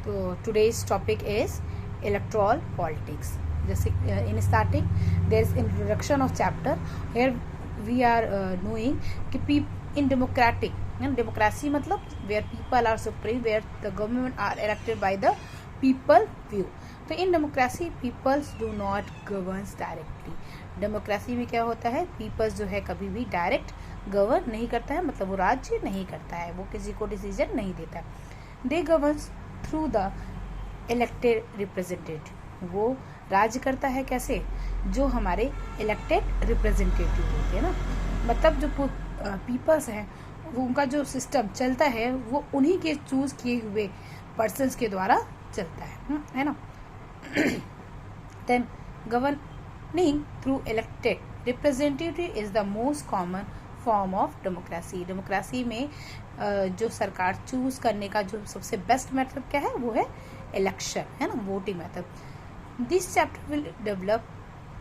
तो today's topic is electoral politics. जैसे in starting there is introduction of chapter. Here we are knowing कि in democratic, democracy मतलब where people are supreme, where the government are elected by the people view. तो in democracy peoples do not govern directly. Democracy में क्या होता है, peoples जो है कभी भी डायरेक्ट गवर्न नहीं करता है, मतलब वो राज्य नहीं करता है, वो किसी को डिसीजन नहीं देता है. They governs through the elected representative. वो राज्य करता है कैसे, जो हमारे इलेक्टेड रिप्रेजेंटेटिव होते हैं ना, मतलब जो पीपल्स हैं वो उनका जो सिस्टम चलता है वो उन्हीं के चूज किए हुए पर्सन्स के द्वारा चलता है ना. Then governing through elected representative is the most common form of democracy. Democracy में जो सरकार चूज करने का जो सबसे बेस्ट मेथड क्या है, वो है इलेक्शन, है ना, voting method. This chapter will develop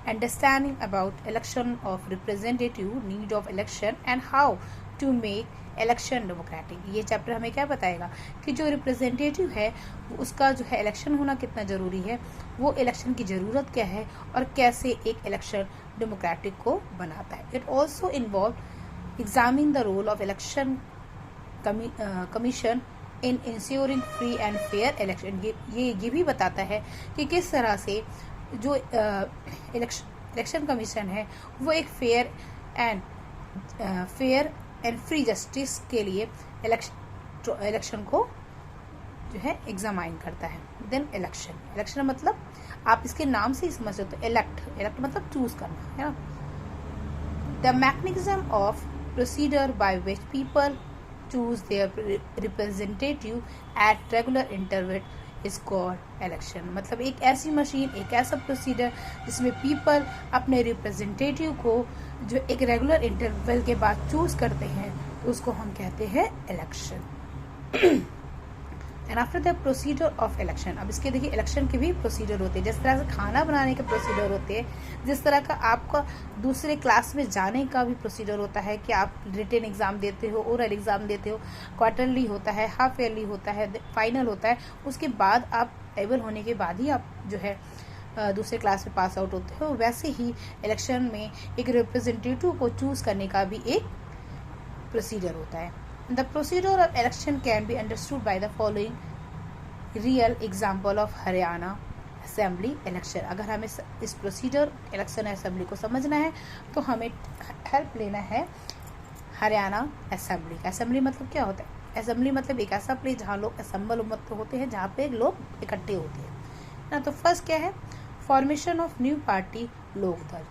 understanding about election of representative, need of election and how to make election democratic. ये चैप्टर हमें क्या बताएगा कि जो रिप्रेजेंटेटिव है उसका जो है इलेक्शन होना कितना ज़रूरी है, वो इलेक्शन की ज़रूरत क्या है और कैसे एक इलेक्शन डेमोक्रेटिक को बनाता है. It also involve examine the role of election commission in ensuring free and fair election. ये भी बताता है कि किस तरह से जो इलेक्शन कमीशन है वो एक फेयर एंड फ्री जस्टिस के लिए इलेक्शन को जो है एग्जामाइन करता है. देन इलेक्शन मतलब आप इसके नाम से ही समझ सकते हो, इलेक्ट मतलब चूज करना, है ना. The mechanism of procedure by which people choose their representative at regular interval is called election. मतलब एक ऐसी मशीन, एक ऐसा प्रोसीजर जिसमें पीपल अपने रिप्रेजेंटेटिव को जो एक रेगुलर इंटरवल के बाद चूज करते हैं तो उसको हम कहते हैं election. And after the procedure of election, अब इसके देखिए इलेक्शन के भी प्रोसीजर होते हैं. जिस तरह से खाना बनाने के प्रोसीजर होते हैं, जिस तरह का आपका दूसरे क्लास में जाने का भी प्रोसीजर होता है कि आप रिटन एग्जाम देते हो, ओरल एग्जाम देते हो, क्वार्टरली होता है, हाफ ईयरली होता है, फाइनल होता है, उसके बाद आप एबल होने के बाद ही आप जो है दूसरे क्लास में पास आउट होते हो. वैसे ही इलेक्शन में एक रिप्रेजेंटेटिव को चूज करने का भी एक प्रोसीजर होता है. The procedure of election can be understood by the following real example of Haryana assembly election. अगर हमें इस प्रोसीजर इलेक्शन असेंबली को समझना है तो हमें हेल्प लेना है हरियाणा असेंबली. असेंबली मतलब क्या होता है, असेंबली मतलब एक ऐसा प्लेस जहाँ लोग असेंबल होते हैं, जहाँ पे लोग इकट्ठे होते हैं ना. तो फर्स्ट क्या है, formation of new party Lokdal.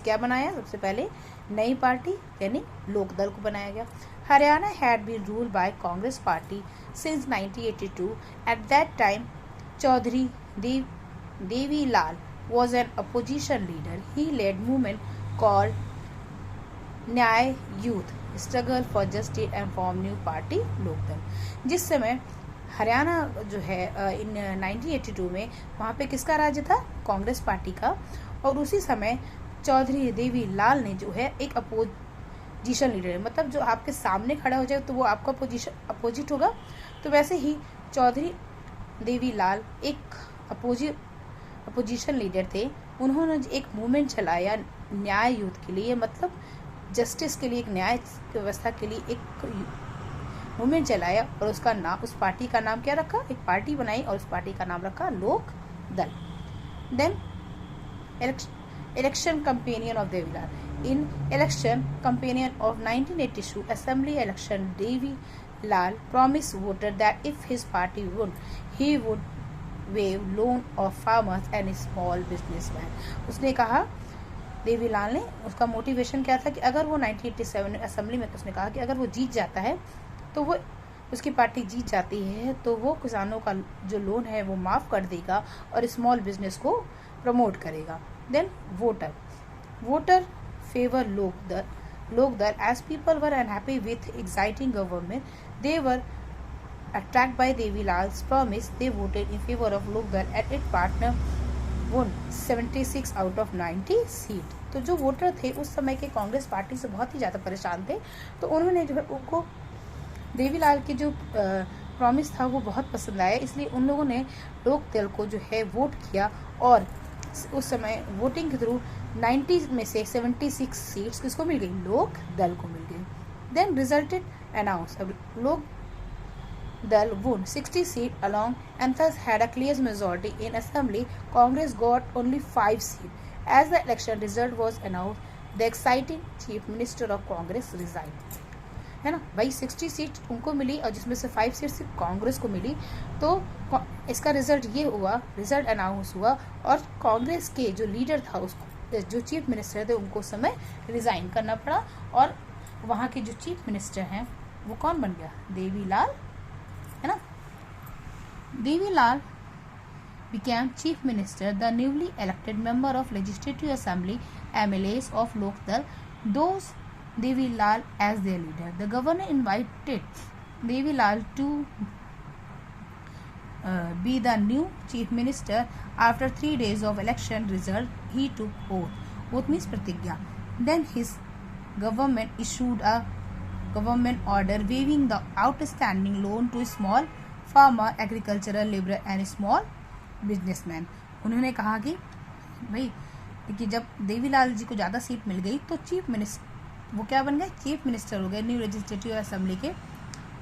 क्या बनाया, सबसे पहले नई पार्टी यानी लोकदल को बनाया गया. Haryana had been ruled by Congress party since 1982. At that time Chaudhary Devilal was an opposition leader. He led movement called Nyaya Yudh struggle for justice and form new party Lokdal. जिस समय हरियाणा जो है इन 1982 में वहाँ पे किसका राज्य था, कांग्रेस पार्टी का. और उसी समय चौधरी देवीलाल ने जो है एक अपोजिशन लीडर है, मतलब जो आपके सामने खड़ा हो जाए तो वो आपका अपोजिट होगा. तो वैसे ही चौधरी देवीलाल एक अपोजिशन लीडर थे. उन्होंने एक मूवमेंट चलाया न्याय युद्ध के लिए, मतलब जस्टिस के लिए, एक न्याय व्यवस्था के लिए एक मूवमेंट चलाया. और उसका नाम, उस पार्टी का नाम क्या रखा, एक पार्टी बनाई और उस पार्टी का नाम रखा Lok Dal. Then election companion of Devilal. In election companion of 1982 assembly election, Devilal promise voter that if his party would he would waive loan of farmers and small businessman. उसने कहा, देवीलाल ने, उसका मोटिवेशन क्या था कि अगर वो 1987 असेंबली में उसने कहा कि अगर वो जीत जाता है तो वो उसकी पार्टी जीत जाती है तो वो किसानों का जो लोन है वो माफ़ कर देगा और स्मॉल बिजनेस को प्रमोट करेगा. Then voter favour Lokdal as people were unhappy with exciting government. They were attracted by Devilal's promise. They voted in favor of Lokdal and its partner won 76 out of 90 seat. तो जो voter थे उस समय के Congress party से बहुत ही ज़्यादा परेशान थे, तो उन्होंने जो है उनको देवीलाल की जो प्रॉमिस था वो बहुत पसंद आया, इसलिए उन लोगों ने लोक दल को जो है वोट किया और उस समय वोटिंग के थ्रू 90 में से 76 सीट्स किसको मिल गई, लोक दल को मिल गई। देन रिजल्टेड अनाउंस, अब लोक दल won 60 seats along and thus had a clear majority in assembly. Congress got only 5 seats. As the election result was announced, the exciting chief minister of Congress resigned. है ना भाई, 60 seat उनको मिली और जिसमें से 5 सीट सिर्फ कांग्रेस को मिली। तो इसका रिजल्ट ये हुआ, रिजल्ट अनाउंस हुआ और कांग्रेस के जो लीडर था, उसको जो चीफ मिनिस्टर थे, उनको उस समय रिजाइन करना पड़ा और वहाँ के जो चीफ मिनिस्टर हैं वो कौन बन गया, देवीलाल, है ना। Devilal became chief minister. The newly elected member of legislative assembly MLAs of Lok Dal those Devilal as their leader. The governor invited Devilal to be the new chief minister. After 3 days of election result, he took oath. Oath means pratigya. Then his government issued a government order waiving the outstanding loan to small farmer, agricultural labor and small businessmen. उन्होंने कहा कि भाई कि जब देवीलाल जी को ज़्यादा seat मिल गई तो चीफ मिनिस्टर वो क्या बन गए, चीफ मिनिस्टर हो गए न्यू लेजिस्लेटिव असेंबली के,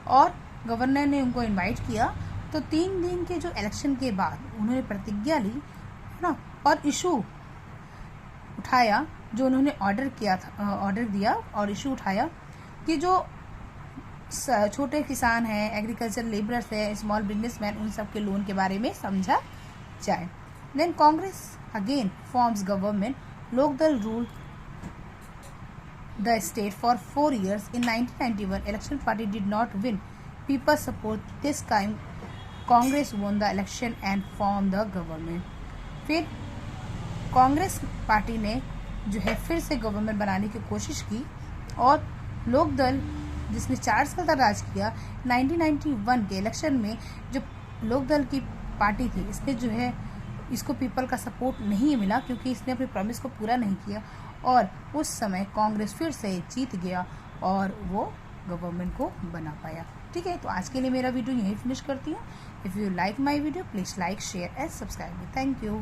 और गवर्नर ने उनको इनवाइट किया। तो 3 दिन के जो इलेक्शन के बाद उन्होंने प्रतिज्ञा ली, है ना, और इशू उठाया, जो उन्होंने ऑर्डर किया था, ऑर्डर दिया और इशू उठाया कि जो छोटे किसान हैं, एग्रीकल्चर लेबरर्स हैं, स्मॉल बिजनेसमैन, उन सब के लोन के बारे में समझा जाए। Then Congress again forms government. Lokdal rule the state for 4 years. In 1991, election party did not win people's support. This time, Congress won the election and formed the government. फिर Congress party ने जो है फिर से गवर्नमेंट बनाने की कोशिश की और लोकदल जिसने 4 साल तक राज किया, 1991 के इलेक्शन में जो लोकदल की पार्टी थी, इसने जो है इसको पीपल का सपोर्ट नहीं मिला क्योंकि इसने अपने प्रॉमिस को पूरा नहीं किया और उस समय कांग्रेस फिर से जीत गया और वो गवर्नमेंट को बना पाया। ठीक है, तो आज के लिए मेरा वीडियो यहीं फिनिश करती हूँ। If you like my video please like, share and subscribe. Thank you.